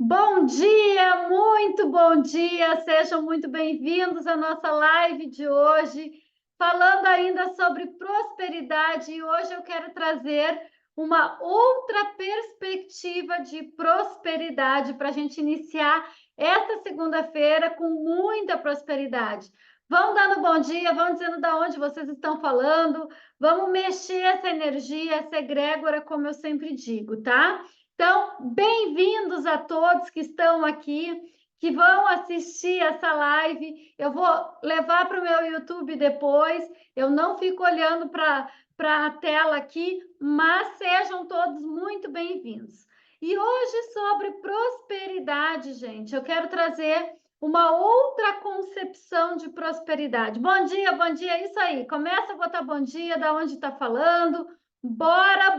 Bom dia, muito bom dia, sejam muito bem-vindos à nossa live de hoje, falando ainda sobre prosperidade. E hoje eu quero trazer uma outra perspectiva de prosperidade para a gente iniciar esta segunda-feira com muita prosperidade. Vão dando bom dia, vão dizendo de onde vocês estão falando, vamos mexer essa energia, essa egrégora, como eu sempre digo, tá? Então, bem-vindos a todos que estão aqui, que vão assistir essa live. Eu vou levar para o meu YouTube depois. Eu não fico olhando para a tela aqui, mas sejam todos muito bem-vindos. E hoje, sobre prosperidade, gente, eu quero trazer uma outra concepção de prosperidade. Bom dia, isso aí. Começa a botar bom dia, da onde está falando. Bora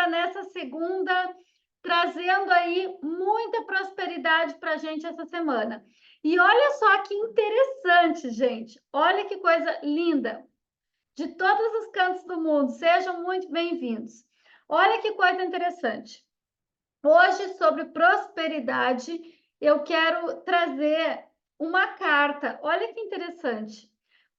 nessa segunda trazendo aí muita prosperidade para a gente essa semana. E olha só que interessante, gente. Olha que coisa linda. De todos os cantos do mundo, sejam muito bem-vindos. Olha que coisa interessante. Hoje, sobre prosperidade, eu quero trazer uma carta. Olha que interessante. O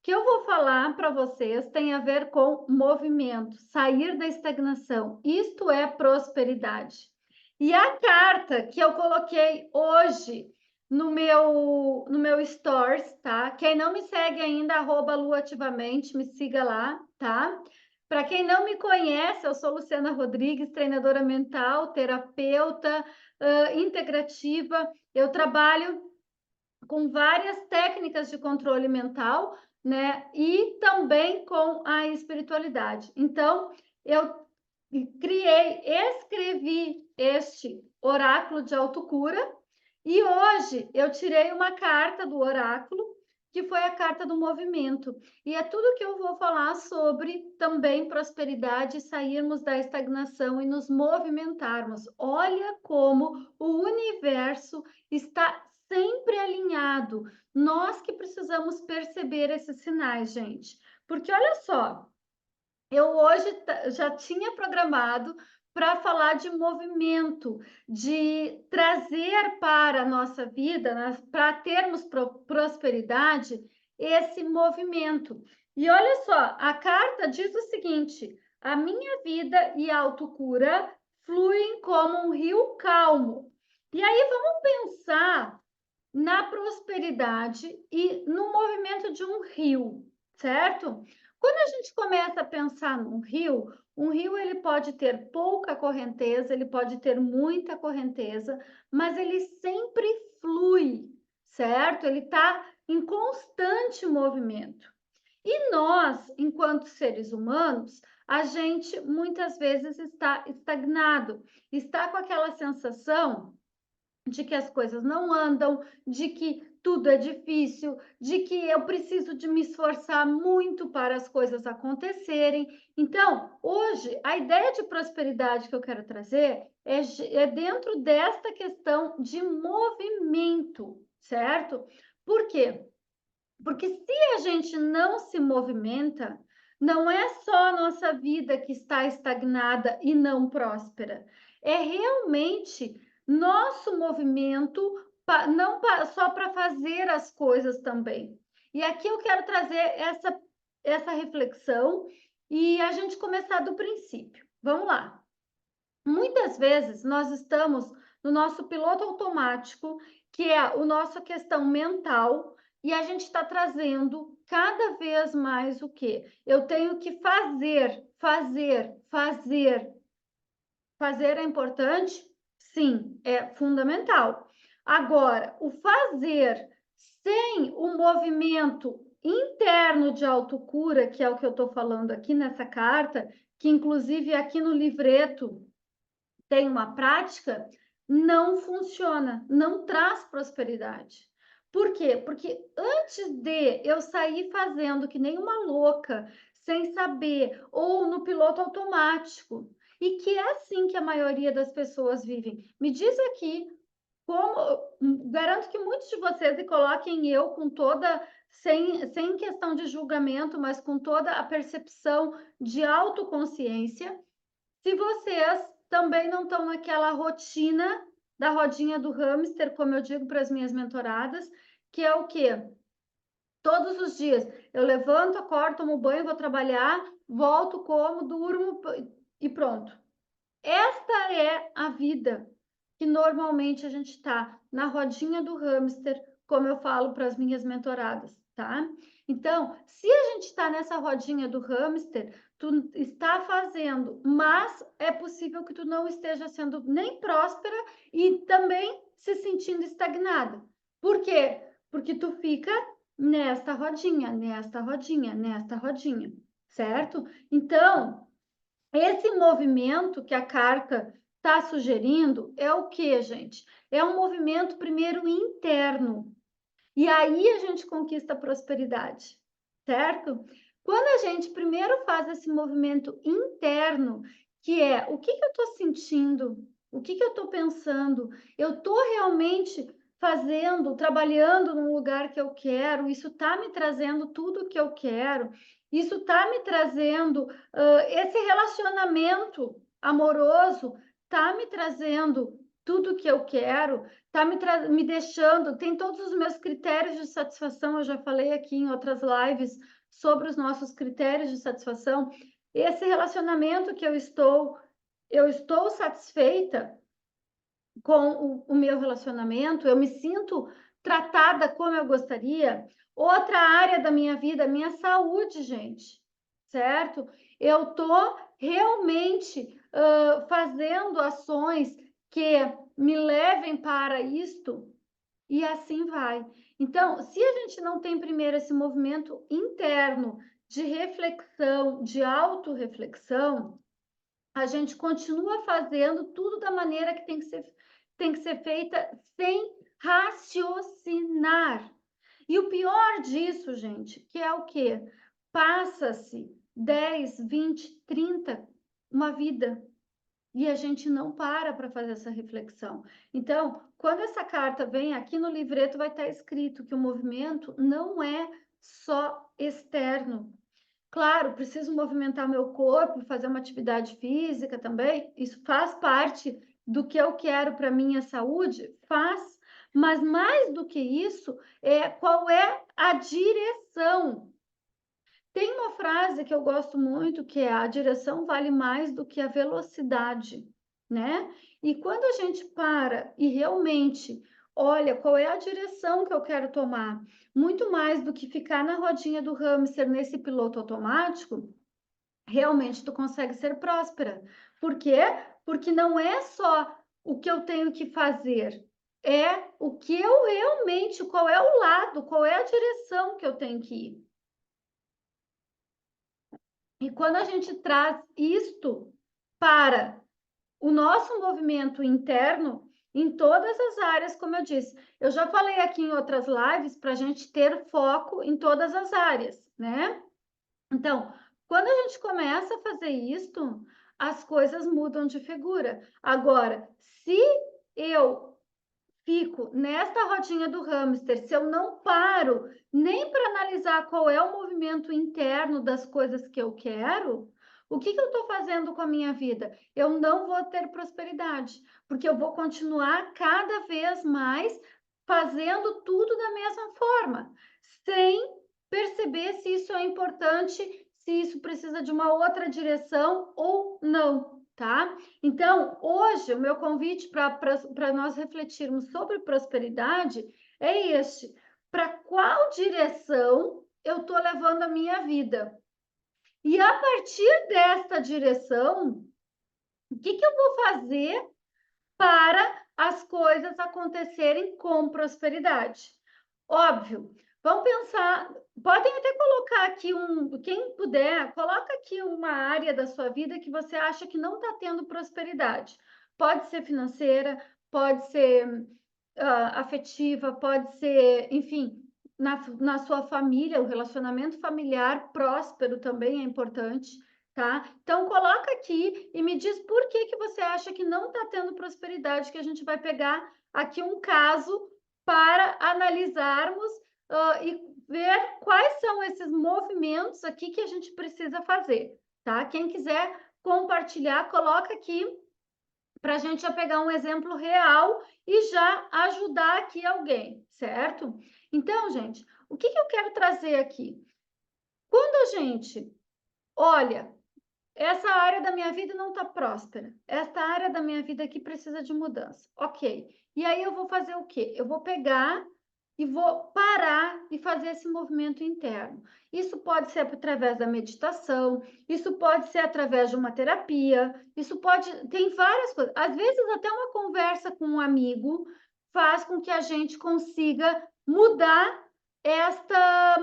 que eu vou falar para vocês tem a ver com movimento, sair da estagnação. Isto é prosperidade. E a carta que eu coloquei hoje no meu stories, tá? Quem não me segue ainda, @luativamente, me siga lá, tá? Para quem não me conhece, eu sou Luciana Rodrigues, treinadora mental, terapeuta, integrativa. Eu trabalho com várias técnicas de controle mental, né? E também com a espiritualidade. Então, eu escrevi este oráculo de autocura e hoje eu tirei uma carta do oráculo, que foi a carta do movimento. E é tudo que eu vou falar sobre também prosperidade, sairmos da estagnação e nos movimentarmos. Olha como o universo está sempre alinhado. Nós que precisamos perceber esses sinais, gente. Porque olha só, eu hoje já tinha programado para falar de movimento, de trazer para a nossa vida, né, para termos prosperidade, esse movimento. E olha só, a carta diz o seguinte: a minha vida e a autocura fluem como um rio calmo. E aí vamos pensar na prosperidade e no movimento de um rio, certo? Quando a gente começa a pensar num rio, um rio ele pode ter pouca correnteza, ele pode ter muita correnteza, mas ele sempre flui, certo? Ele está em constante movimento. E nós, enquanto seres humanos, a gente muitas vezes está estagnado, está com aquela sensação de que as coisas não andam, de que tudo é difícil, de que eu preciso de me esforçar muito para as coisas acontecerem. Então, hoje, a ideia de prosperidade que eu quero trazer é dentro desta questão de movimento, certo? Por quê? Porque se a gente não se movimenta, não é só a nossa vida que está estagnada e não próspera, é realmente nosso movimento, não só para fazer as coisas também. E aqui eu quero trazer essa reflexão e a gente começar do princípio. Vamos lá. Muitas vezes nós estamos no nosso piloto automático, que é a nossa questão mental, e a gente está trazendo cada vez mais o quê? Eu tenho que fazer. Fazer é importante? Sim, é fundamental. Agora, o fazer sem o movimento interno de autocura, que é o que eu estou falando aqui nessa carta, que inclusive aqui no livreto tem uma prática, não funciona, não traz prosperidade. Por quê? Porque antes de eu sair fazendo que nem uma louca, sem saber, ou no piloto automático, e que é assim que a maioria das pessoas vivem. Me diz aqui como, garanto que muitos de vocês, e coloquem eu com toda, sem questão de julgamento, mas com toda a percepção de autoconsciência, se vocês também não estão naquela rotina da rodinha do hamster, como eu digo para as minhas mentoradas, que é o quê? Todos os dias eu levanto, acordo, tomo banho, vou trabalhar, volto, como, durmo e pronto. Esta é a vida que normalmente a gente está na rodinha do hamster, como eu falo para as minhas mentoradas, tá? Então, se a gente está nessa rodinha do hamster, tu está fazendo, mas é possível que tu não esteja sendo nem próspera e também se sentindo estagnada. Por quê? Porque tu fica nesta rodinha, nesta rodinha, nesta rodinha, certo? Então, esse movimento que a carta está sugerindo é o que, gente? É um movimento primeiro interno. E aí a gente conquista a prosperidade, certo? Quando a gente primeiro faz esse movimento interno, que é o que eu estou sentindo, o que eu estou pensando, eu estou realmente fazendo, trabalhando num lugar que eu quero, isso está me trazendo tudo o que eu quero, isso está me trazendo esse relacionamento amoroso, está me trazendo tudo o que eu quero, está me deixando, tem todos os meus critérios de satisfação, eu já falei aqui em outras lives sobre os nossos critérios de satisfação. Esse relacionamento que eu estou satisfeita com o meu relacionamento, eu me sinto tratada como eu gostaria. Outra área da minha vida, minha saúde, gente, certo? Eu estou realmente fazendo ações que me levem para isto, e assim vai. Então, se a gente não tem primeiro esse movimento interno de reflexão, de autorreflexão, a gente continua fazendo tudo da maneira que tem que ser feita sem raciocinar. E o pior disso, gente, que é o quê? Passa-se 10, 20, 30, uma vida, e a gente não para fazer essa reflexão. Então, quando essa carta vem aqui no livreto, vai estar escrito que o movimento não é só externo. Claro, preciso movimentar meu corpo, fazer uma atividade física também. Isso faz parte do que eu quero para minha saúde? Faz. Mas mais do que isso, qual é a direção? Tem uma frase que eu gosto muito, que é: a direção vale mais do que a velocidade, né? E quando a gente para e realmente olha qual é a direção que eu quero tomar, muito mais do que ficar na rodinha do hamster nesse piloto automático, realmente tu consegue ser próspera. Por quê? Porque não é só o que eu tenho que fazer, é o que eu realmente, qual é o lado, qual é a direção que eu tenho que ir. E quando a gente traz isto para o nosso movimento interno, em todas as áreas, como eu disse, eu já falei aqui em outras lives para a gente ter foco em todas as áreas, né? Então, quando a gente começa a fazer isto, as coisas mudam de figura. Agora, se eu fico nesta rodinha do hamster, se eu não paro nem para analisar qual é o movimento interno das coisas que eu quero, o que eu estou fazendo com a minha vida? Eu não vou ter prosperidade, porque eu vou continuar cada vez mais fazendo tudo da mesma forma, sem perceber se isso é importante, se isso precisa de uma outra direção ou não, tá? Então, hoje, o meu convite para nós refletirmos sobre prosperidade é este: para qual direção eu estou levando a minha vida? E a partir desta direção, o que eu vou fazer para as coisas acontecerem com prosperidade? Óbvio, vamos pensar, podem até colocar aqui quem puder, coloca aqui uma área da sua vida que você acha que não está tendo prosperidade. Pode ser financeira, pode ser afetiva, pode ser, enfim, na sua família, o relacionamento familiar próspero também é importante, tá? Então, coloca aqui e me diz por que você acha que não está tendo prosperidade, que a gente vai pegar aqui um caso para analisarmos e ver quais são esses movimentos aqui que a gente precisa fazer, tá? Quem quiser compartilhar, coloca aqui para a gente já pegar um exemplo real e já ajudar aqui alguém, certo? Então, gente, o que eu quero trazer aqui? Quando a gente olha, essa área da minha vida não está próspera, esta área da minha vida aqui precisa de mudança, ok. E aí eu vou fazer o quê? Eu vou pegar e vou parar e fazer esse movimento interno. Isso pode ser através da meditação, isso pode ser através de uma terapia, isso pode, tem várias coisas. Às vezes até uma conversa com um amigo faz com que a gente consiga mudar esta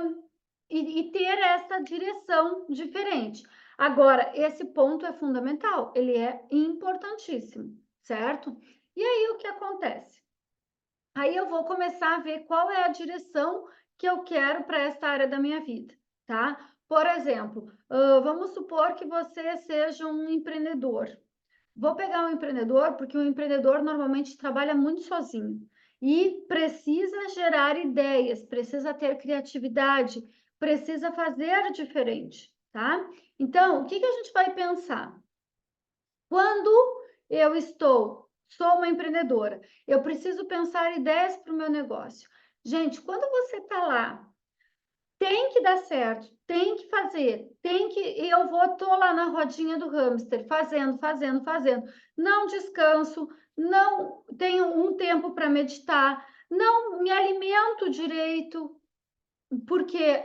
e ter essa direção diferente. Agora, esse ponto é fundamental, ele é importantíssimo, certo? E aí o que acontece? Aí eu vou começar a ver qual é a direção que eu quero para esta área da minha vida, tá? Por exemplo, vamos supor que você seja um empreendedor. Vou pegar um empreendedor, porque o empreendedor normalmente trabalha muito sozinho e precisa gerar ideias, precisa ter criatividade, precisa fazer diferente, tá? Então, o que a gente vai pensar? Quando eu sou uma empreendedora, eu preciso pensar ideias para o meu negócio. Gente, quando você está lá, tem que dar certo, tem que fazer, tem que. Tô lá na rodinha do hamster, fazendo, fazendo, fazendo. Não descanso, não tenho um tempo para meditar, não me alimento direito, porque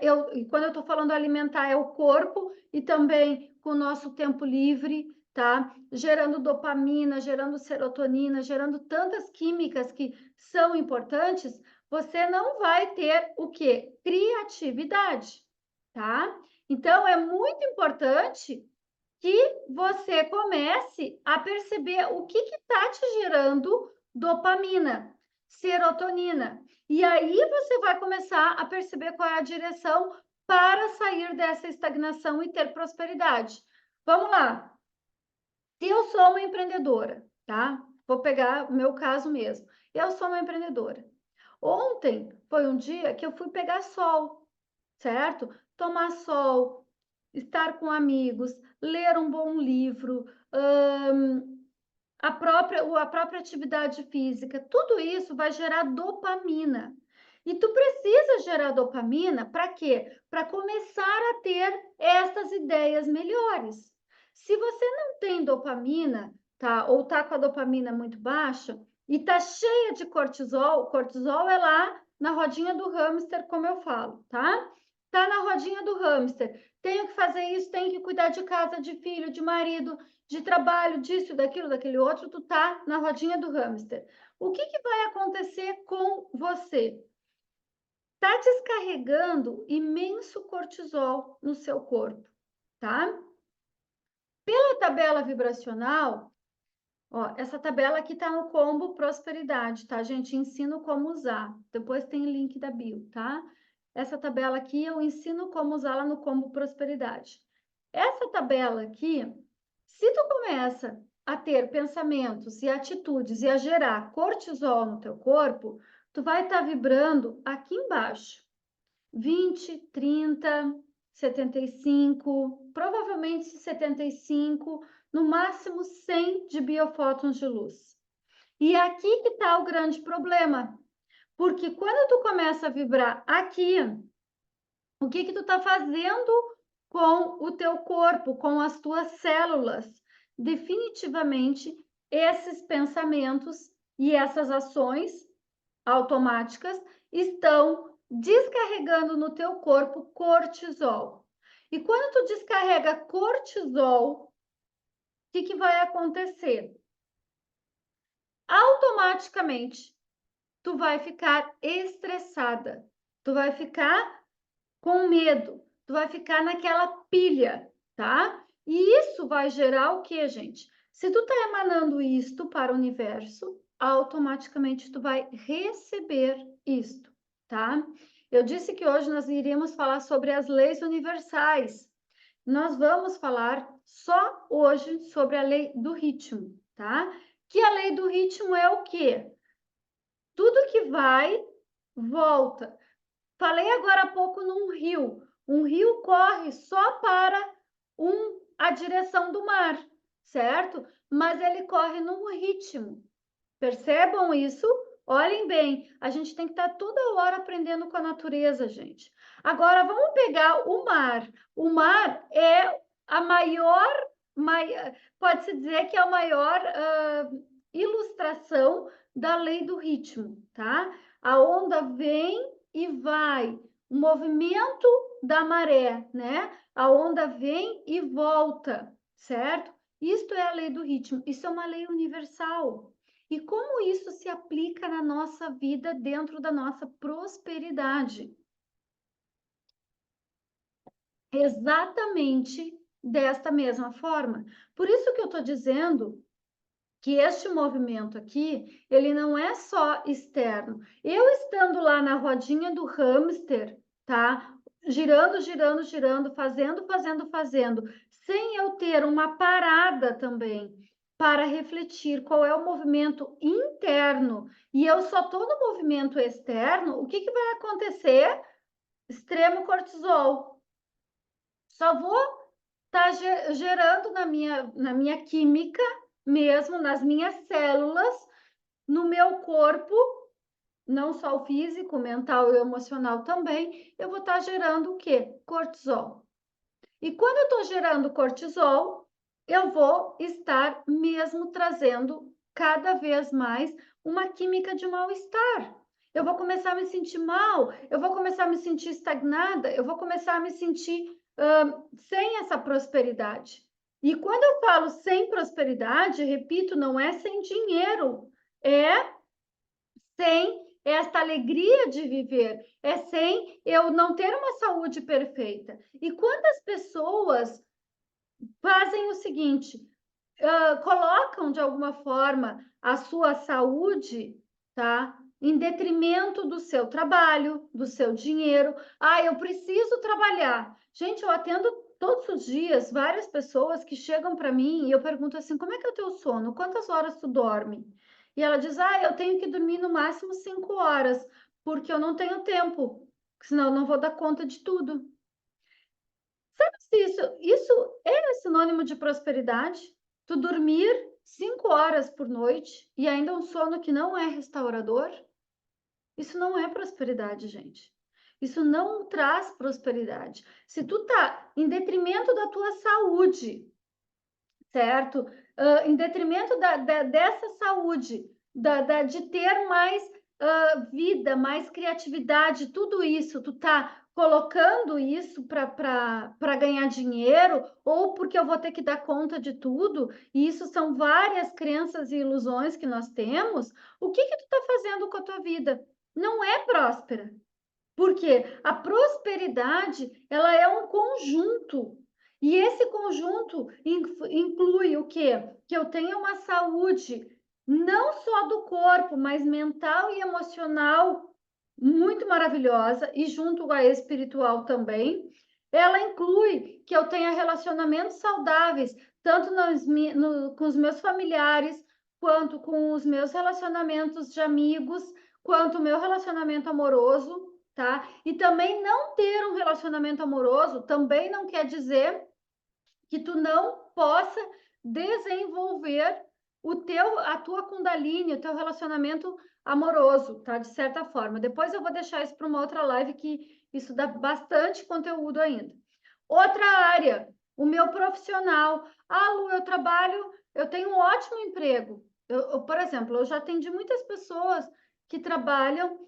quando eu estou falando alimentar, é o corpo e também com o nosso tempo livre, tá? Gerando dopamina, gerando serotonina, gerando tantas químicas que são importantes, você não vai ter o quê? Criatividade, tá? Então, é muito importante que você comece a perceber o que está te gerando dopamina, serotonina. E aí você vai começar a perceber qual é a direção para sair dessa estagnação e ter prosperidade. Vamos lá. Se eu sou uma empreendedora, tá? Vou pegar o meu caso mesmo. Eu sou uma empreendedora. Ontem foi um dia que eu fui pegar sol, certo? Tomar sol, estar com amigos, ler um bom livro, a própria atividade física, tudo isso vai gerar dopamina. E tu precisa gerar dopamina para quê? Para começar a ter essas ideias melhores. Se você não tem dopamina, tá? Ou tá com a dopamina muito baixa e tá cheia de cortisol, cortisol é lá na rodinha do hamster, como eu falo, tá? Tá na rodinha do hamster. Tenho que fazer isso, tenho que cuidar de casa, de filho, de marido, de trabalho, disso, daquilo, daquele outro, tu tá na rodinha do hamster. O que vai acontecer com você? Tá descarregando imenso cortisol no seu corpo, tá? Pela tabela vibracional, ó, essa tabela aqui tá no combo prosperidade, tá, gente? Ensino como usar. Depois tem o link da bio, tá? Essa tabela aqui eu ensino como usá-la no combo prosperidade. Essa tabela aqui, se tu começa a ter pensamentos e atitudes e a gerar cortisol no teu corpo, tu vai estar vibrando aqui embaixo. 20, 30, 75, provavelmente 75, no máximo 100 de biofótons de luz. E aqui que está o grande problema, porque quando tu começa a vibrar aqui, o que tu está fazendo com o teu corpo, com as tuas células? Definitivamente, esses pensamentos e essas ações automáticas estão descarregando no teu corpo cortisol. E quando tu descarrega cortisol, o que vai acontecer? Automaticamente, tu vai ficar estressada, tu vai ficar com medo, tu vai ficar naquela pilha, tá? E isso vai gerar o que, gente? Se tu tá emanando isto para o universo, automaticamente tu vai receber isto, tá? Eu disse que hoje nós iríamos falar sobre as leis universais. Nós vamos falar só hoje sobre a lei do ritmo, tá? Que a lei do ritmo é o quê? Tudo que vai, volta. Falei agora há pouco num rio. Um rio corre só para a direção do mar. certo? Mas ele corre num ritmo. Percebam isso? Olhem bem, a gente tem que estar toda hora aprendendo com a natureza, gente. Agora, vamos pegar o mar. O mar é a maior, pode-se dizer que é a maior ilustração da lei do ritmo, tá? A onda vem e vai, o movimento da maré, né? A onda vem e volta, certo? Isto é a lei do ritmo, isso é uma lei universal. E como isso se aplica na nossa vida dentro da nossa prosperidade? Exatamente desta mesma forma. Por isso que eu estou dizendo que este movimento aqui, ele não é só externo. Eu estando lá na rodinha do hamster, tá? Girando, girando, girando, fazendo, sem eu ter uma parada também para refletir qual é o movimento interno e eu só estou no movimento externo, o que que vai acontecer? Extremo cortisol. Só vou estar gerando na minha química mesmo, nas minhas células, no meu corpo, não só o físico, o mental e o emocional também, eu vou estar gerando o quê? Cortisol. E quando eu estou gerando cortisol, eu vou estar mesmo trazendo cada vez mais uma química de mal-estar. Eu vou começar a me sentir mal, eu vou começar a me sentir estagnada, eu vou começar a me sentir sem essa prosperidade. E quando eu falo sem prosperidade, repito, não é sem dinheiro, é sem esta alegria de viver, é sem eu não ter uma saúde perfeita. E quantas pessoas fazem o seguinte, colocam de alguma forma a sua saúde, tá? Em detrimento do seu trabalho, do seu dinheiro. Ah, eu preciso trabalhar. Gente, eu atendo todos os dias várias pessoas que chegam para mim e eu pergunto assim: como é que é o teu sono? Quantas horas tu dorme? E ela diz: ah, eu tenho que dormir no máximo 5 horas, porque eu não tenho tempo, senão eu não vou dar conta de tudo. Sabe se isso é sinônimo de prosperidade? Tu dormir 5 horas por noite e ainda um sono que não é restaurador? Isso não é prosperidade, gente. Isso não traz prosperidade. Se tu tá em detrimento da tua saúde, certo? Em detrimento dessa saúde, de ter mais vida, mais criatividade, tudo isso, tu tá colocando isso para ganhar dinheiro, ou porque eu vou ter que dar conta de tudo, e isso são várias crenças e ilusões que nós temos, o que que tu tá fazendo com a tua vida? Não é próspera. Porque a prosperidade, ela é um conjunto. E esse conjunto inclui o quê? Que eu tenha uma saúde não só do corpo, mas mental e emocional muito maravilhosa e junto à espiritual também. Ela inclui que eu tenha relacionamentos saudáveis, tanto com os meus familiares, quanto com os meus relacionamentos de amigos, quanto o meu relacionamento amoroso, tá? E também não ter um relacionamento amoroso também não quer dizer que tu não possa desenvolver a tua Kundalini, o teu relacionamento amoroso, tá? De certa forma. Depois eu vou deixar isso para uma outra live que isso dá bastante conteúdo ainda. Outra área, o meu profissional. Ah, Lu, eu tenho um ótimo emprego. Por exemplo, eu já atendi muitas pessoas que trabalham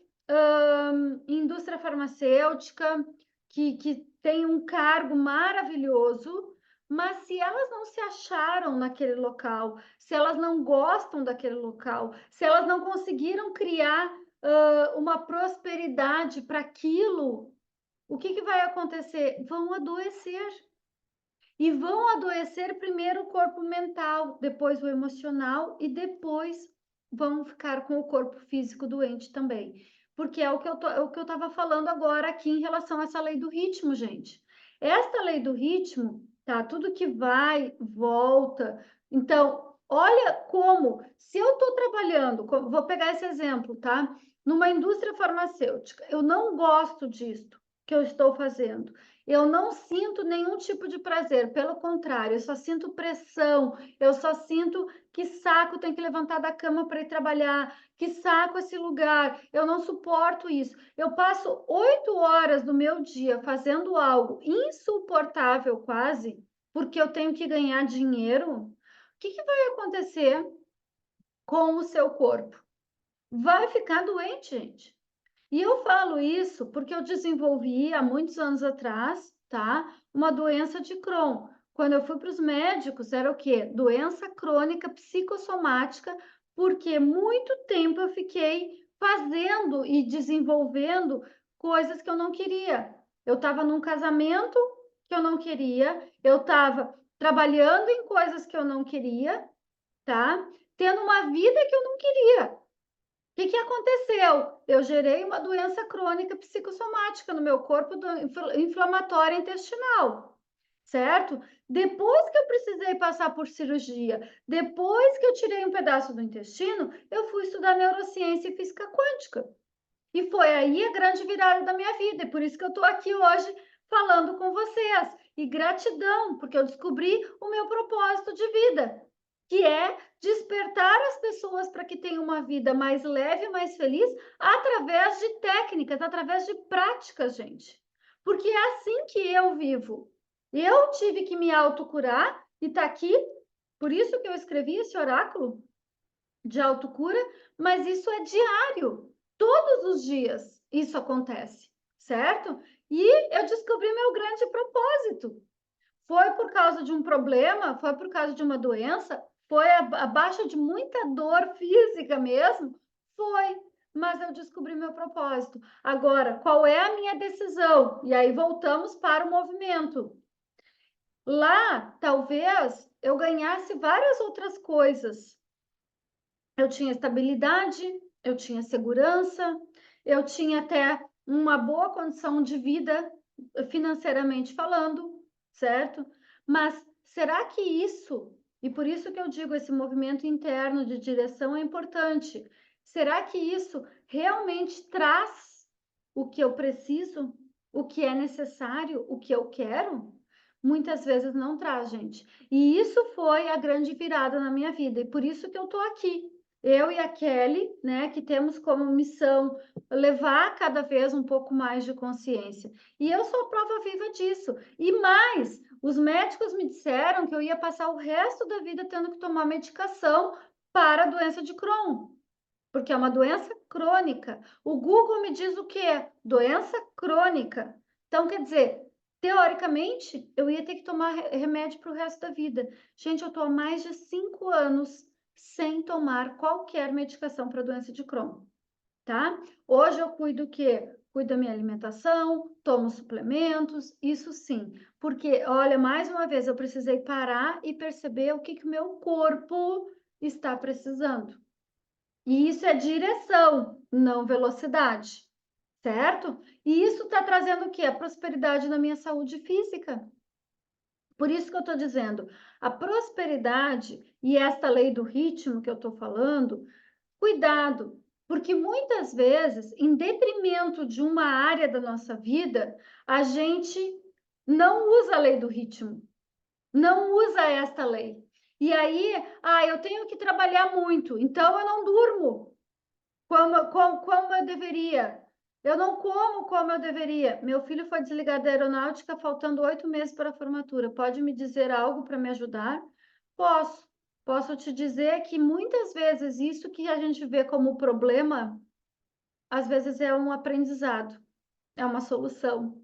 em indústria farmacêutica, que têm um cargo maravilhoso, mas se elas não se acharam naquele local, se elas não gostam daquele local, se elas não conseguiram criar uma prosperidade para aquilo, o que que vai acontecer? Vão adoecer. E vão adoecer primeiro o corpo mental, depois o emocional e depois vão ficar com o corpo físico doente também. Porque é o que eu estava falando agora aqui em relação a essa lei do ritmo, gente. Esta lei do ritmo, tá? Tudo que vai, volta. Então, olha como, se eu estou trabalhando, vou pegar esse exemplo, tá? Numa indústria farmacêutica, eu não gosto disto que eu estou fazendo. eu não sinto nenhum tipo de prazer, pelo contrário, eu só sinto pressão, eu só sinto que saco, tem que levantar da cama para ir trabalhar, que saco esse lugar, eu não suporto isso. Eu passo 8 horas do meu dia fazendo algo insuportável quase, porque eu tenho que ganhar dinheiro. O que vai acontecer com o seu corpo? Vai ficar doente, gente. E eu falo isso porque eu desenvolvi há muitos anos atrás, tá? Uma doença de Crohn. Quando eu fui para os médicos, era o quê? Doença crônica psicossomática, porque muito tempo eu fiquei fazendo e desenvolvendo coisas que eu não queria. Eu estava num casamento que eu não queria, eu estava trabalhando em coisas que eu não queria, tá? Tendo uma vida que eu não queria. O que aconteceu? Eu gerei uma doença crônica psicossomática no meu corpo inflamatória intestinal, certo? Depois que eu precisei passar por cirurgia, depois que eu tirei um pedaço do intestino, eu fui estudar neurociência e física quântica. E foi aí a grande virada da minha vida. E por isso que eu estou aqui hoje falando com vocês. E gratidão, porque eu descobri o meu propósito de vida, que é despertar as pessoas para que tenham uma vida mais leve, mais feliz, através de técnicas, através de práticas, gente. Porque é assim que eu vivo. Eu tive que me autocurar e está aqui, por isso que eu escrevi esse oráculo de autocura, mas isso é diário, todos os dias isso acontece, certo? E eu descobri meu grande propósito. Foi por causa de um problema, foi por causa de uma doença, foi abaixo de muita dor física mesmo, foi, mas eu descobri meu propósito. Agora, qual é a minha decisão? E aí voltamos para o movimento. Lá, talvez eu ganhasse várias outras coisas. Eu tinha estabilidade, eu tinha segurança, eu tinha até uma boa condição de vida financeiramente falando, certo? Mas será que isso, e por isso que eu digo esse movimento interno de direção é importante, será que isso realmente traz o que eu preciso, o que é necessário, o que eu quero? Muitas vezes não traz, gente. E isso foi a grande virada na minha vida, e por isso que eu tô aqui. Eu e a Kelly, né, que temos como missão levar cada vez um pouco mais de consciência. E eu sou prova viva disso. E mais, os médicos me disseram que eu ia passar o resto da vida tendo que tomar medicação para a doença de Crohn, porque é uma doença crônica. O Google me diz o quê? Doença crônica. Então, quer dizer, teoricamente, eu ia ter que tomar remédio para o resto da vida. Gente, eu estou há mais de 5 anos sem tomar qualquer medicação para doença de Crohn, tá? Hoje eu cuido do quê? Cuido da minha alimentação, tomo suplementos, isso sim. Porque, olha, mais uma vez, eu precisei parar e perceber o que o meu corpo está precisando. E isso é direção, não velocidade, certo? E isso está trazendo o quê? A prosperidade na minha saúde física. Por isso que eu estou dizendo, a prosperidade e esta lei do ritmo que eu estou falando, cuidado, porque muitas vezes, em detrimento de uma área da nossa vida, a gente não usa a lei do ritmo, não usa esta lei. E aí, eu tenho que trabalhar muito, então eu não durmo como eu deveria. Eu não como como eu deveria. Meu filho foi desligado da aeronáutica faltando 8 meses para a formatura. Pode me dizer algo para me ajudar? Posso. Posso te dizer que muitas vezes isso que a gente vê como problema, às vezes é um aprendizado, é uma solução.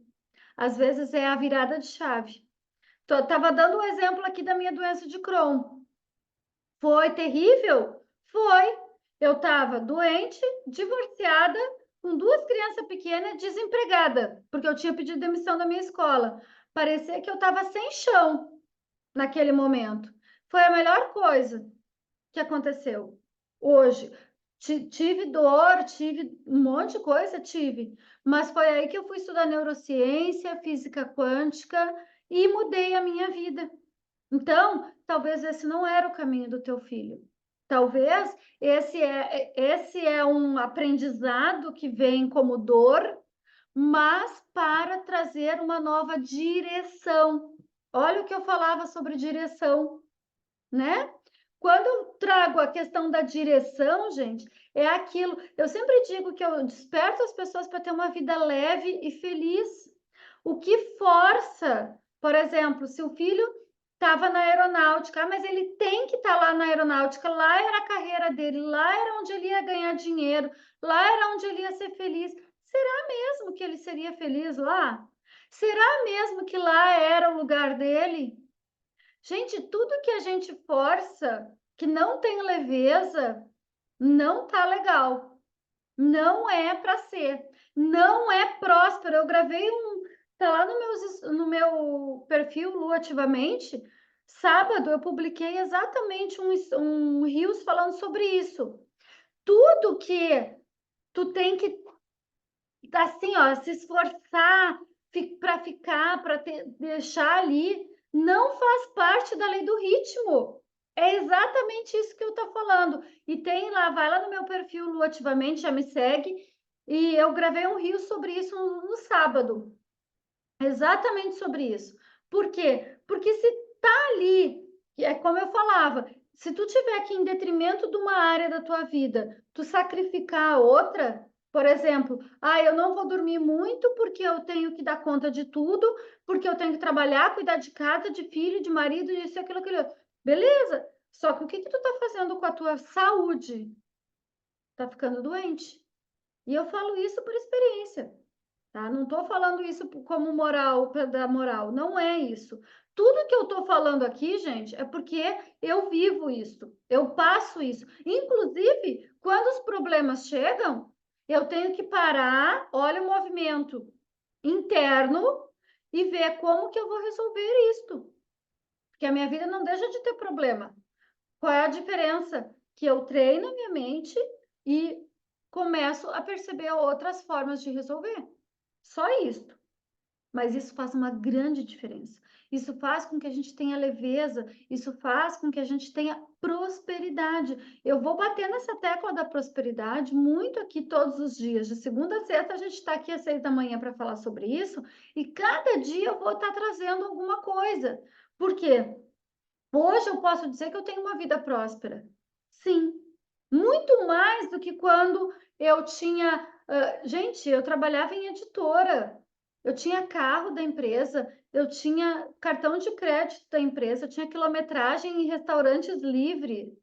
Às vezes é a virada de chave. Estava dando um exemplo aqui da minha doença de Crohn. Foi terrível? Foi. Eu estava doente, divorciada, com 2 crianças pequenas, desempregada, porque eu tinha pedido demissão da minha escola. Parecia que eu estava sem chão naquele momento. Foi a melhor coisa que aconteceu. Hoje, tive dor, tive um monte de coisa, tive. Mas foi aí que eu fui estudar neurociência, física quântica e mudei a minha vida. Então, talvez esse não era o caminho do teu filho. Talvez esse é um aprendizado que vem como dor, mas para trazer uma nova direção. Olha o que eu falava sobre direção, né? Quando eu trago a questão da direção, gente, é aquilo. Eu sempre digo que eu desperto as pessoas para ter uma vida leve e feliz. O que força, por exemplo, se o filho estava na aeronáutica, mas ele tem que estar lá na aeronáutica, lá era a carreira dele, lá era onde ele ia ganhar dinheiro, lá era onde ele ia ser feliz. Será mesmo que ele seria feliz lá? Será mesmo que lá era o lugar dele? Gente, tudo que a gente força, que não tem leveza, não tá legal. Não é para ser. Não é próspero. Eu gravei tá lá no meu perfil Lu Ativamente. Sábado eu publiquei exatamente um Reels falando sobre isso. Tudo que tu tem que, assim, ó, se esforçar para ficar, para deixar ali, não faz parte da lei do ritmo. É exatamente isso que eu estou falando. E tem lá, vai lá no meu perfil Lu Ativamente, já me segue. E eu gravei um reel sobre isso no sábado. Exatamente sobre isso. Por quê? Porque se tá ali, é como eu falava, se tu tiver que, em detrimento de uma área da tua vida, tu sacrificar a outra, por exemplo, eu não vou dormir muito porque eu tenho que dar conta de tudo, porque eu tenho que trabalhar, cuidar de casa, de filho, de marido, isso, aquilo, aquilo. Beleza. Só que o que tu tá fazendo com a tua saúde? Tá ficando doente. E eu falo isso por experiência. Tá? Não estou falando isso como moral, da moral, não é isso. Tudo que eu estou falando aqui, gente, é porque eu vivo isso, eu passo isso. Inclusive, quando os problemas chegam, eu tenho que parar, olha o movimento interno e ver como que eu vou resolver isto. Porque a minha vida não deixa de ter problema. Qual é a diferença? Que eu treino a minha mente e começo a perceber outras formas de resolver. Só isso. Mas isso faz uma grande diferença. Isso faz com que a gente tenha leveza, isso faz com que a gente tenha prosperidade. Eu vou bater nessa tecla da prosperidade muito aqui todos os dias. De segunda a sexta, a gente está aqui às 6 da manhã para falar sobre isso, e cada dia eu vou estar trazendo alguma coisa. Por quê? Hoje eu posso dizer que eu tenho uma vida próspera. Sim, muito mais do que quando eu tinha. Gente, eu trabalhava em editora, eu tinha carro da empresa, eu tinha cartão de crédito da empresa, eu tinha quilometragem em restaurantes livre.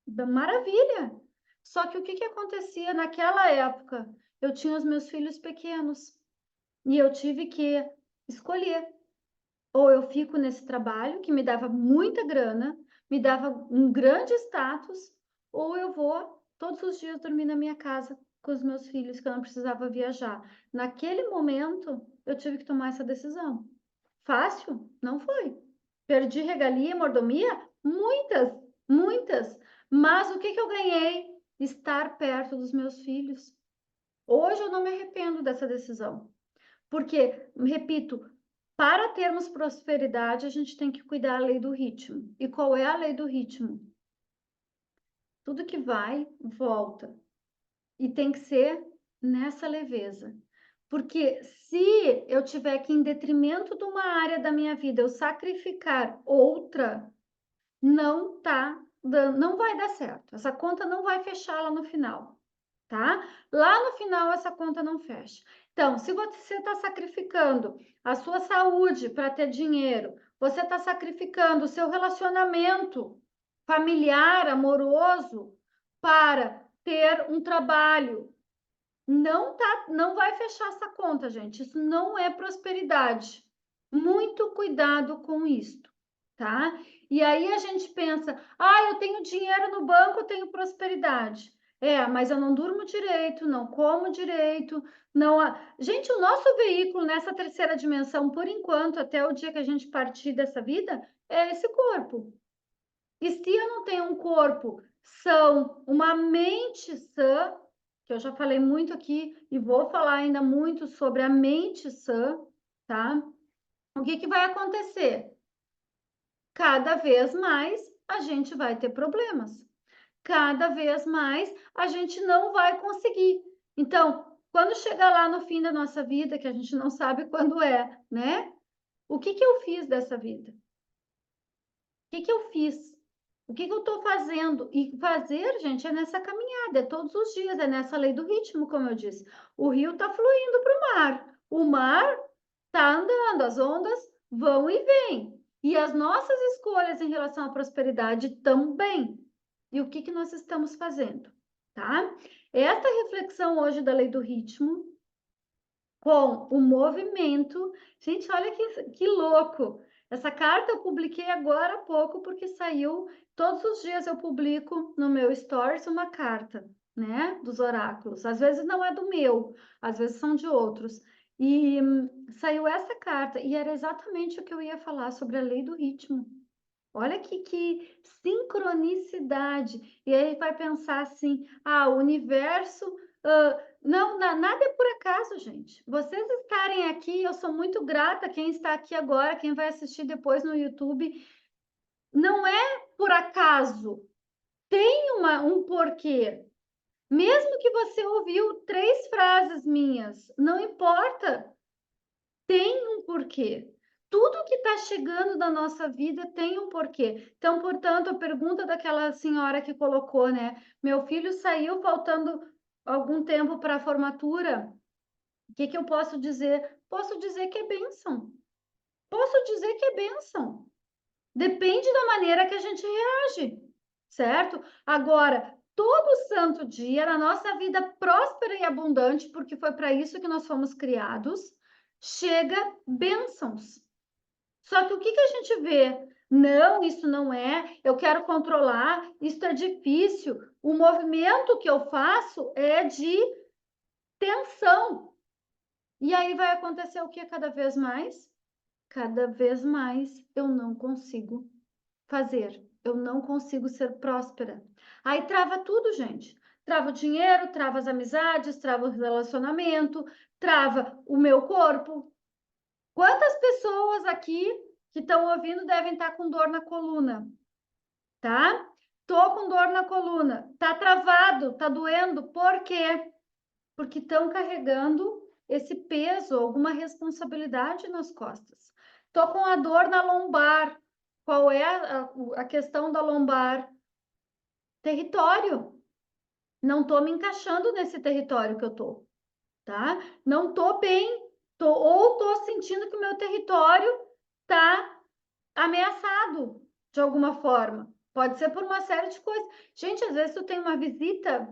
Maravilha! Só que o que acontecia naquela época? Eu tinha os meus filhos pequenos e eu tive que escolher. Ou eu fico nesse trabalho que me dava muita grana, me dava um grande status, ou eu vou todos os dias dormir na minha casa com os meus filhos, que eu não precisava viajar. Naquele momento, eu tive que tomar essa decisão. Fácil? Não foi. Perdi regalia, mordomia? Muitas, muitas. Mas o que eu ganhei? Estar perto dos meus filhos. Hoje eu não me arrependo dessa decisão. Porque, repito, para termos prosperidade, a gente tem que cuidar da lei do ritmo. E qual é a lei do ritmo? Tudo que vai, volta. E tem que ser nessa leveza. Porque se eu tiver que, em detrimento de uma área da minha vida, eu sacrificar outra, não vai dar certo. Essa conta não vai fechar lá no final, tá? Lá no final, essa conta não fecha. Então, se você está sacrificando a sua saúde para ter dinheiro, você está sacrificando o seu relacionamento familiar, amoroso, para ter um trabalho, não vai fechar essa conta, gente. Isso não é prosperidade. Muito cuidado com isso, tá? E aí a gente pensa: eu tenho dinheiro no banco, eu tenho prosperidade. Mas eu não durmo direito, não como direito, não. Gente, o nosso veículo nessa terceira dimensão, por enquanto, até o dia que a gente partir dessa vida, é esse corpo. E se eu não tenho um corpo são, uma mente sã, que eu já falei muito aqui e vou falar ainda muito sobre a mente sã, tá? O que vai acontecer? Cada vez mais a gente vai ter problemas. Cada vez mais a gente não vai conseguir. Então, Quando chegar lá no fim da nossa vida, que a gente não sabe quando é, né? O que que eu fiz dessa vida? O que que eu fiz? O que que eu estou fazendo? E fazer, gente, é nessa caminhada, é todos os dias, é nessa lei do ritmo, como eu disse. O rio está fluindo para o mar. O mar está andando, as ondas vão e vêm. E as nossas escolhas em relação à prosperidade também. E o que que nós estamos fazendo, tá? Esta reflexão hoje da lei do ritmo com o movimento. Gente, olha que louco! Essa carta eu publiquei agora há pouco, porque saiu. Todos os dias eu publico no meu Stories uma carta, né? Dos oráculos. Às vezes não é do meu, às vezes são de outros. E saiu essa carta, e era exatamente o que eu ia falar sobre a lei do ritmo. Olha que sincronicidade. E aí vai pensar assim: ah, o universo. Não, nada é por acaso, gente. Vocês estarem aqui, eu sou muito grata. Quem está aqui agora, quem vai assistir depois no YouTube, não é por acaso. Tem um porquê. Mesmo que você ouviu 3 frases minhas, não importa. Tem um porquê. Tudo que está chegando na nossa vida tem um porquê. Então, portanto, a pergunta daquela senhora que colocou, né? Meu filho saiu faltando algum tempo para a formatura. O que que eu posso dizer? Posso dizer que é bênção. Posso dizer que é bênção. Depende da maneira que a gente reage, certo? Agora, todo santo dia, na nossa vida próspera e abundante, porque foi para isso que nós fomos criados, chega bênçãos. Só que o que que a gente vê? Não, isso não é, eu quero controlar, isso é difícil. O movimento que eu faço é de tensão. E aí vai acontecer o que cada vez mais? Cada vez mais eu não consigo fazer. Eu não consigo ser próspera. Aí trava tudo, gente. Trava o dinheiro, trava as amizades, trava o relacionamento, trava o meu corpo. Quantas pessoas aqui que estão ouvindo devem estar com dor na coluna, tá? Tô com dor na coluna, tá travado, tá doendo. Por quê? Porque estão carregando esse peso, alguma responsabilidade nas costas. Tô com a dor na lombar. Qual é a questão da lombar? Território. Não tô me encaixando nesse território que eu tô, tá? Não tô bem, ou tô sentindo que o meu território tá ameaçado de alguma forma. Pode ser por uma série de coisas. Gente, às vezes tu tem uma visita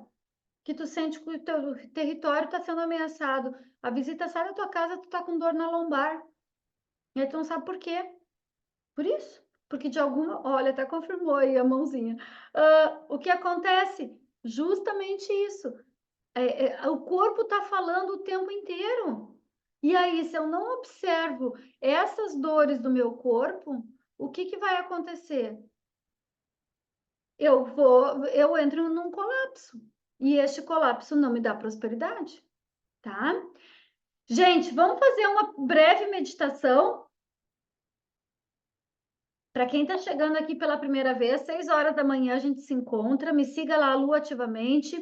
que tu sente que o teu território está sendo ameaçado. A visita sai da tua casa, tu tá com dor na lombar. E aí tu não sabe por quê. Por isso. Porque de alguma... Olha, até confirmou aí a mãozinha. O que acontece? Justamente isso. O corpo está falando o tempo inteiro. E aí, se eu não observo essas dores do meu corpo, o que que vai acontecer? Eu entro num colapso. E este colapso não me dá prosperidade, tá? Gente, vamos fazer uma breve meditação. Para quem está chegando aqui pela primeira vez, 6 horas da manhã a gente se encontra. Me siga lá, Lu, ativamente.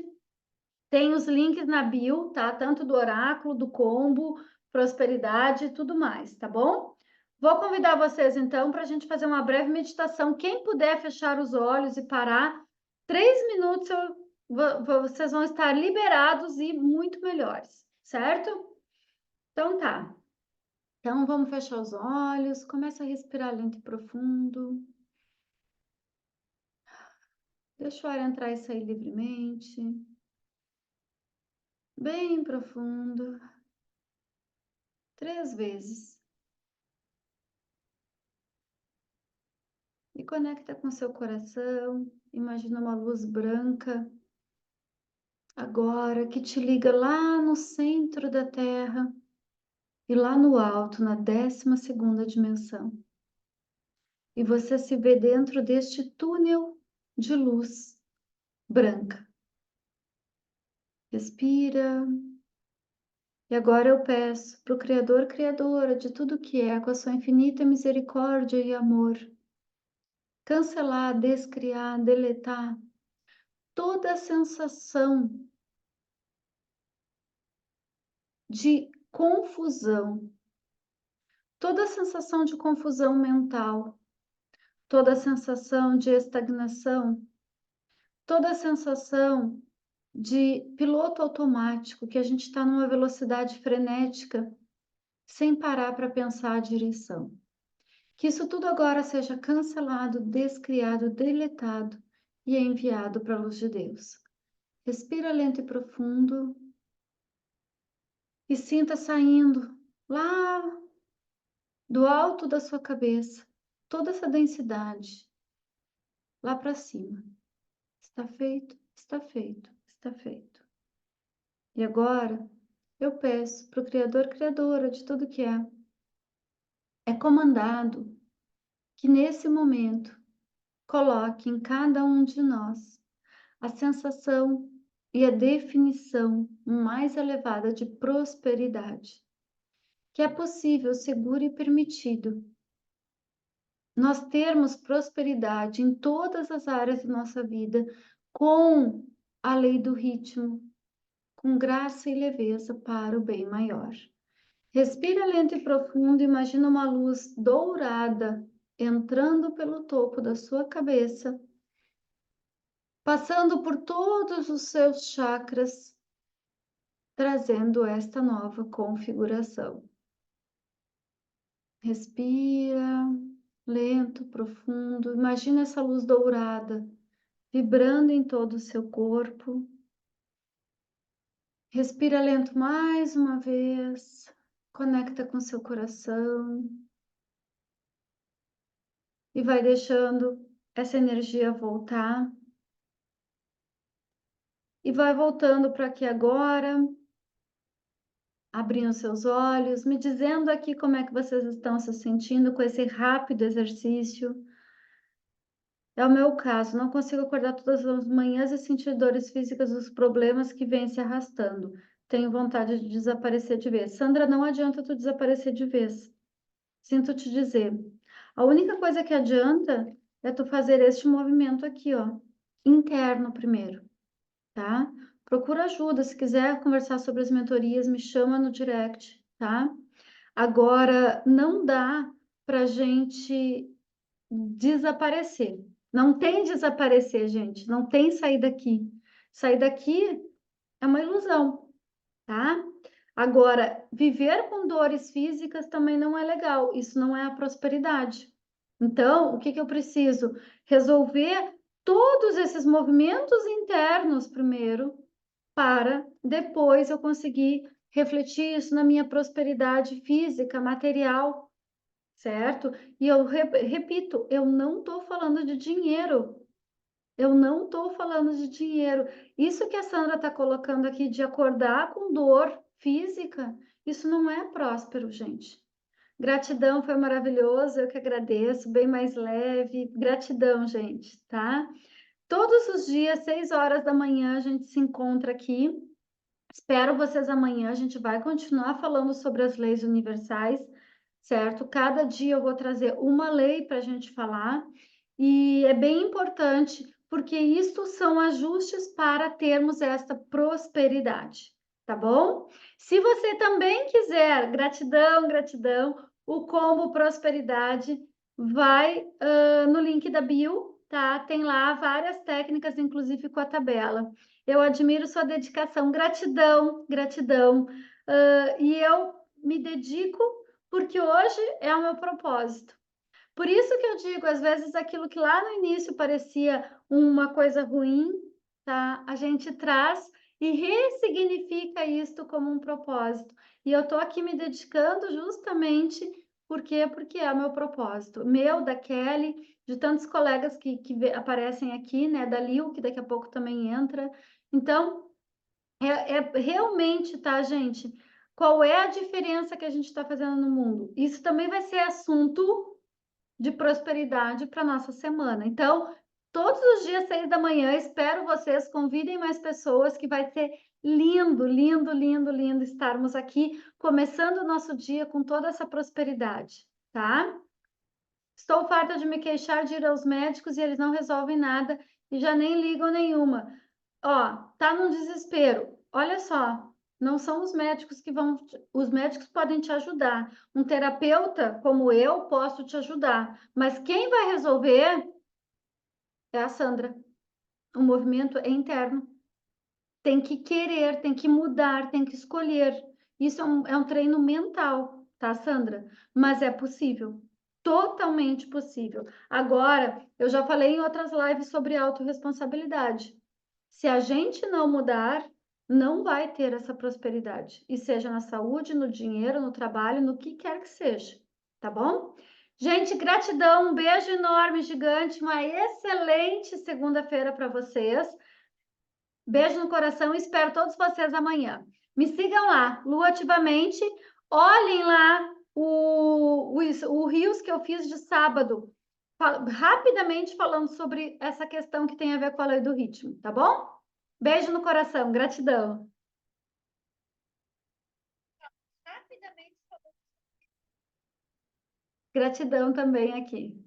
Tem os links na bio, tá? Tanto do oráculo, do combo, prosperidade e tudo mais, tá bom? Vou convidar vocês, então, para a gente fazer uma breve meditação. Quem puder fechar os olhos e parar, 3 minutos vocês vão estar liberados e muito melhores, certo? Então tá. Então vamos fechar os olhos, começa a respirar lento e profundo. Deixa o ar entrar e sair livremente. Bem profundo. 3 vezes. E conecta com seu coração. Imagina uma luz branca agora que te liga lá no centro da Terra e lá no alto, na 12ª dimensão. E você se vê dentro deste túnel de luz branca. Respira. E agora eu peço para o Criador, Criadora de tudo que é, com a sua infinita misericórdia e amor, cancelar, descriar, deletar toda a sensação de confusão, toda a sensação de confusão mental, toda a sensação de estagnação, toda a sensação de piloto automático, que a gente está numa velocidade frenética, sem parar para pensar a direção. Que isso tudo agora seja cancelado, descriado, deletado e enviado para a luz de Deus. Respira lento e profundo e sinta saindo lá do alto da sua cabeça toda essa densidade lá para cima. Está feito, está feito, está feito. E agora eu peço para o Criador, Criadora de tudo que é comandado que nesse momento coloque em cada um de nós a sensação e a definição mais elevada de prosperidade, que é possível, seguro e permitido nós termos prosperidade em todas as áreas da nossa vida com a lei do ritmo, com graça e leveza para o bem maior. Respira lento e profundo, imagina uma luz dourada entrando pelo topo da sua cabeça, passando por todos os seus chakras, trazendo esta nova configuração. Respira, lento, profundo. Imagina essa luz dourada vibrando em todo o seu corpo. Respira lento mais uma vez. Conecta com seu coração. E vai deixando essa energia voltar. E vai voltando para aqui agora. Abrindo seus olhos, me dizendo aqui como é que vocês estão se sentindo com esse rápido exercício. É o meu caso, não consigo acordar todas as manhãs e sentir dores físicas dos problemas que vêm se arrastando. Tenho vontade de desaparecer de vez. Sandra, não adianta tu desaparecer de vez. Sinto te dizer. A única coisa que adianta é tu fazer este movimento aqui, ó, interno primeiro, tá? Procura ajuda, se quiser conversar sobre as mentorias, me chama no direct, tá? Agora, não dá pra gente desaparecer. Não tem desaparecer, gente. Não tem sair daqui. Sair daqui é uma ilusão, tá? Agora, viver com dores físicas também não é legal. Isso não é a prosperidade. Então, o que que eu preciso? Resolver todos esses movimentos internos primeiro, para depois eu conseguir refletir isso na minha prosperidade física, material, certo? E eu repito, eu não estou falando de dinheiro. Eu não estou falando de dinheiro. Isso que a Sandra está colocando aqui de acordar com dor física, isso não é próspero, gente. Gratidão, foi maravilhoso, eu que agradeço, bem mais leve. Gratidão, gente, tá? Todos os dias, 6 horas da manhã, a gente se encontra aqui. Espero vocês amanhã. A gente vai continuar falando sobre as leis universais, certo? Cada dia eu vou trazer uma lei para a gente falar, e é bem importante, porque isto são ajustes para termos esta prosperidade, tá bom? Se você também quiser, gratidão, gratidão, o combo prosperidade vai no link da bio, tá? Tem lá várias técnicas, inclusive com a tabela. Eu admiro sua dedicação, gratidão, gratidão. E eu me dedico porque hoje é o meu propósito. Por isso que eu digo, às vezes aquilo que lá no início parecia uma coisa ruim, tá? A gente traz e ressignifica isto como um propósito. E eu estou aqui me dedicando justamente porque é o meu propósito. Meu, da Kelly, de tantos colegas que aparecem aqui, né? Da Lil, que daqui a pouco também entra. Então, é realmente, tá, gente? Qual é a diferença que a gente está fazendo no mundo? Isso também vai ser assunto de prosperidade para nossa semana. Então, todos os dias, 6 da manhã, espero vocês, convidem mais pessoas, que vai ser lindo, lindo, lindo, lindo estarmos aqui, começando o nosso dia com toda essa prosperidade, tá? Estou farta de me queixar de ir aos médicos e eles não resolvem nada e já nem ligam nenhuma. Ó, tá num desespero. Olha só, Não são os médicos que vão. Os médicos podem te ajudar. Um terapeuta como eu posso te ajudar. Mas quem vai resolver é a Sandra. O movimento é interno. Tem que querer, tem que mudar, tem que escolher. Isso é um treino mental, tá, Sandra? Mas é possível. Totalmente possível. Agora, eu já falei em outras lives sobre autorresponsabilidade. Se a gente não mudar, não vai ter essa prosperidade. E seja na saúde, no dinheiro, no trabalho, no que quer que seja. Tá bom? Gente, gratidão, um beijo enorme, gigante, uma excelente segunda-feira para vocês. Beijo no coração e espero todos vocês amanhã. Me sigam lá, Lua Ativamente. Olhem lá o Rios que eu fiz de sábado, rapidamente falando sobre essa questão que tem a ver com a lei do ritmo, tá bom? Beijo no coração, gratidão. Rapidamente falando. Gratidão também aqui.